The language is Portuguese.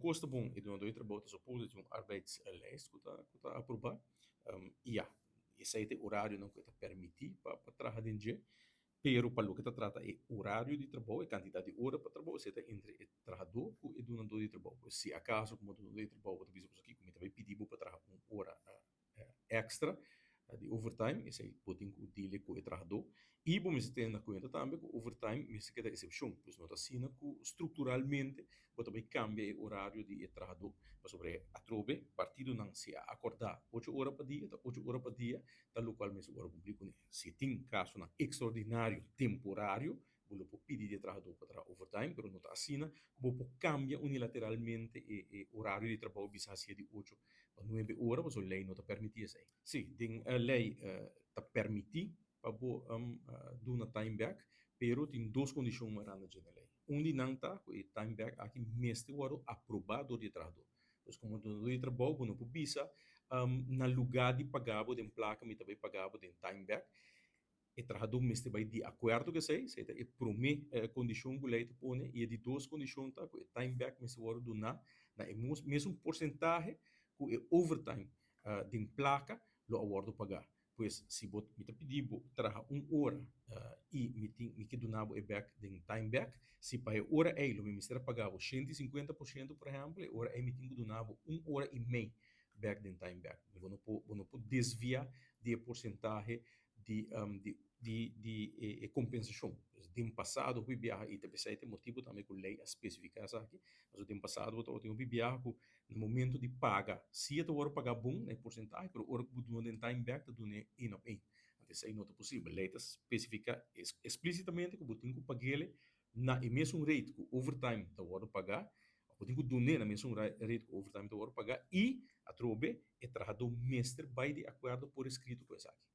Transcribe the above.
suposto bom e do dois trabalho suposto de um arbeidslijst que tá aprovar e já esse é o horário não que tá permitir para trabalhar em dia pero para o que trata é horário de trabalho, é quantidade de hora para trabalho, você está entre o trabalhador e o donador de trabalho. Se acaso, como donador de trabalho, você precisa aqui, como também pedir para trabalhar uma hora extra de overtime, esse aí pode incluir com o trabalhador. E vamos ter na conta também que o overtime, mas que é exceção, pois não está assim que estruturalmente você também cambia o horário de trabalhador. Mas sobre a trobe, partido não se acordar 8 horas para dia, 8 horas para dia, tal qual mesmo agora público né. Se tem caso na extraordinário temporário, você pode pedir de trabalhador para trabalhar overtime, mas não está assim, você pode cambiar unilateralmente o horário de trabalho bisa ser de 8 a 9 horas, mas a lei não está permitir isso aí. Sim, tem a lei está permitir para do na time back, pero tem duas condições marana na lei. De não está, o time back aqui mestre o aprovado de trabalhador. Então, como do de trabalho, você não pode bisa na lugar de pagar de placa, me também pagar de time back, e trabalhador mestre vai de acordo que sei, é prome condição que lei te põe e de duas condições tá, o time back mestre o do na mesmo porcentagem que o overtime de placa lo awardo pagar. Pois se bot me te pedir trabalhar hora me que donava e back de time back, se para hora é lo me mistura pagava 150% por exemplo, hora é me tinha donava hora e meia back de time back. Você não pode desviar de porcentagem de compensação. De passado, eu viajar, e também tem motivo também que a lei especifica isso aqui, mas o tempo passado, eu tenho viajar no momento de paga, se eu vou pagar bom, né, porcentagem, mas o hora que eu dou time back, eu dou in of in. Então, isso aí não é possível. A lei especifica explicitamente que eu tenho que pagar ele na mesmo rate que o overtime eu vou pagar, eu tenho que dar na mesma rate que o overtime eu vou pagar, e a trobe é trabalhador mestre vai de acordo por escrito com isso aqui.